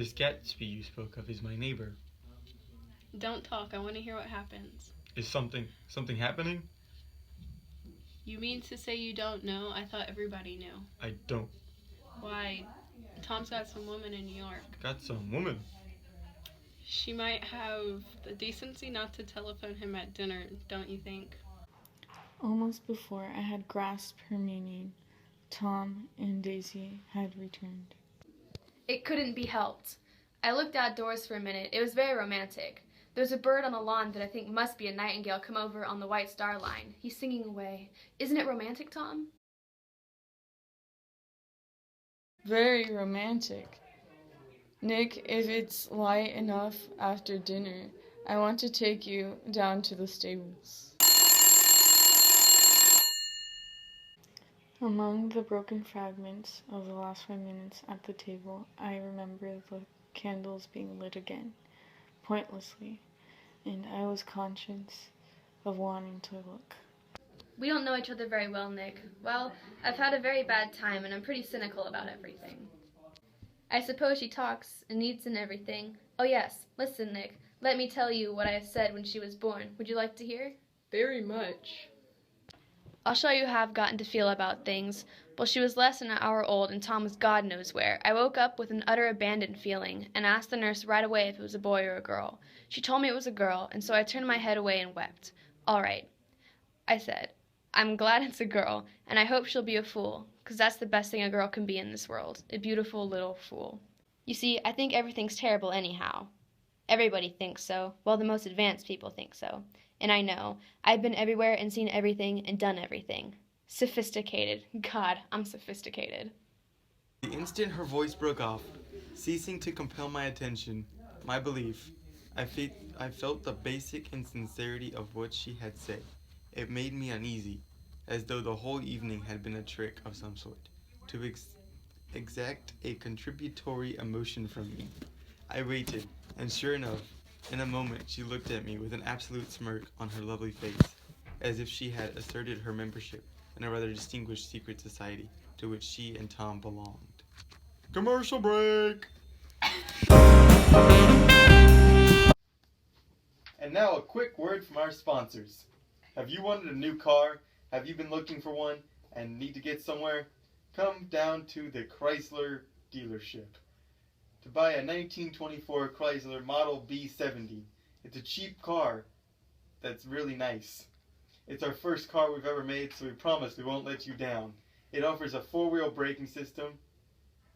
This Gatsby you spoke of is my neighbor. Don't talk. I want to hear what happens. Is something happening? You mean to say you don't know? I thought everybody knew. I don't. Why? Tom's got some woman in New York. Got some woman. She might have the decency not to telephone him at dinner, don't you think? Almost before I had grasped her meaning, Tom and Daisy had returned. It couldn't be helped. I looked outdoors for a minute. It was very romantic. There's a bird on the lawn that I think must be a nightingale come over on the White Star Line. He's singing away. Isn't it romantic, Tom? Very romantic. Nick, if it's light enough after dinner, I want to take you down to the stables. Among the broken fragments of the last 5 minutes at the table, I remember the candles being lit again, pointlessly, and I was conscious of wanting to look. We don't know each other very well, Nick. Well, I've had a very bad time, and I'm pretty cynical about everything. I suppose she talks and eats and everything. Oh yes, listen, Nick. Let me tell you what I said when she was born. Would you like to hear? Very much. I'll show you how I've gotten to feel about things. Well, she was less than an hour old, and Tom was God knows where. I woke up with an utter abandoned feeling, and asked the nurse right away if it was a boy or a girl. She told me it was a girl, and so I turned my head away and wept. All right, I said. I'm glad it's a girl, and I hope she'll be a fool, 'cause that's the best thing a girl can be in this world, a beautiful little fool. You see, I think everything's terrible anyhow. Everybody thinks so. Well, the most advanced people think so. And I know. I've been everywhere and seen everything and done everything. Sophisticated. God, I'm sophisticated. The instant her voice broke off, ceasing to compel my attention, my belief, I felt the basic insincerity of what she had said. It made me uneasy, as though the whole evening had been a trick of some sort, to exact a contributory emotion from me. I waited, and sure enough, in a moment she looked at me with an absolute smirk on her lovely face, as if she had asserted her membership in a rather distinguished secret society to which she and Tom belonged. Commercial break! And now a quick word from our sponsors. Have you wanted a new car? Have you been looking for one and need to get somewhere? Come down to the Chrysler dealership to buy a 1924 Chrysler Model B70. It's a cheap car that's really nice. It's our first car we've ever made, so we promise we won't let you down. It offers a 4-wheel braking system,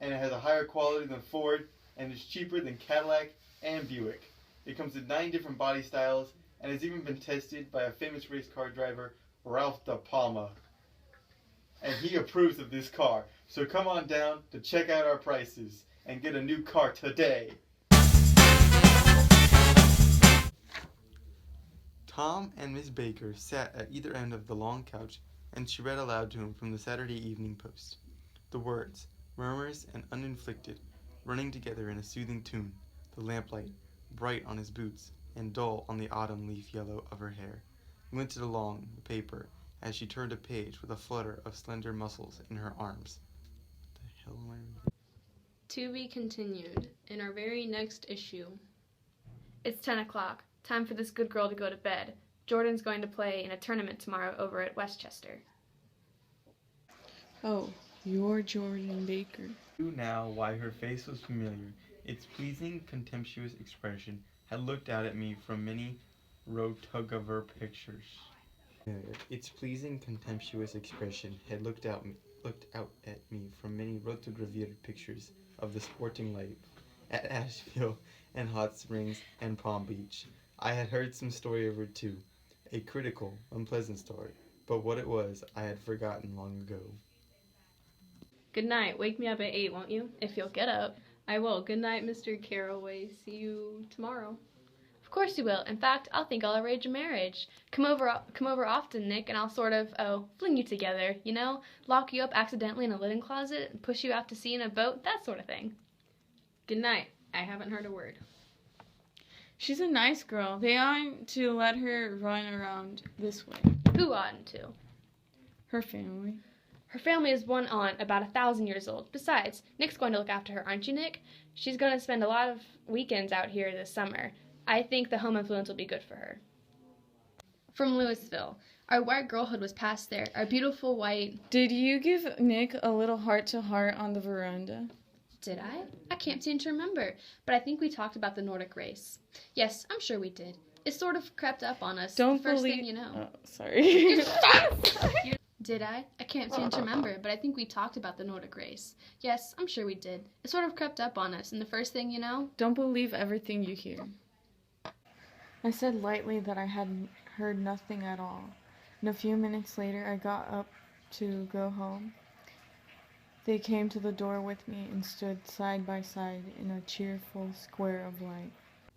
and it has a higher quality than Ford, and is cheaper than Cadillac and Buick. It comes in 9 different body styles, and has even been tested by a famous race car driver, Ralph De Palma. And he approves of this car. So come on down to check out our prices and get a new car today. Tom and Miss Baker sat at either end of the long couch, and she read aloud to him from the Saturday Evening Post. The words, murmurous and uninflected, running together in a soothing tune, the lamplight, bright on his boots and dull on the autumn leaf yellow of her hair, glinted along the paper as she turned a page with a flutter of slender muscles in her arms. What the hell am I reading? To be continued in our very next issue. It's 10 o'clock. Time for this good girl to go to bed. Jordan's going to play in a tournament tomorrow over at Westchester. Oh, you're Jordan Baker. Knew now why her face was familiar. Its pleasing, contemptuous expression had looked out at me from many rotugover pictures. Its pleasing, contemptuous expression had looked out at me from many rotogravure pictures of the sporting life at Asheville and Hot Springs and Palm Beach. I had heard some story of her too, a critical, unpleasant story, but what it was I had forgotten long ago. Good night. Wake me up at 8, won't you? If you'll get up. I will. Good night, Mr. Carraway. See you tomorrow. Of course you will. In fact, I'll think I'll arrange a marriage. Come over often, Nick, and I'll sort of, fling you together, you know? Lock you up accidentally in a linen closet and push you out to sea in a boat, that sort of thing. Good night. I haven't heard a word. She's a nice girl. They aren't to let her run around this way. Who oughtn't to? Her family. Her family is one aunt about 1,000 years old. Besides, Nick's going to look after her, aren't you, Nick? She's going to spend a lot of weekends out here this summer. I think the home influence will be good for her. From Louisville. Our white girlhood was passed there. Our beautiful white... Did you give Nick a little heart-to-heart on the veranda? Did I? I can't seem to remember, but I think we talked about the Nordic race. Yes, I'm sure we did. It sort of crept up on us. Don't the first believe... thing you know. Oh, sorry. Did I? I can't seem to remember, but I think we talked about the Nordic race. Yes, I'm sure we did. It sort of crept up on us, and the first thing you know... Don't believe everything you hear. I said lightly that I had heard nothing at all. And a few minutes later, I got up to go home. They came to the door with me and stood side by side in a cheerful square of light.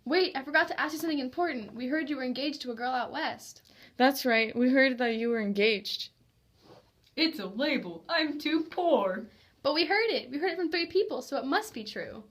Wait, I forgot to ask you something important. We heard you were engaged to a girl out west. That's right. We heard that you were engaged. It's a label. I'm too poor. But we heard it. We heard it from 3 people, so it must be true.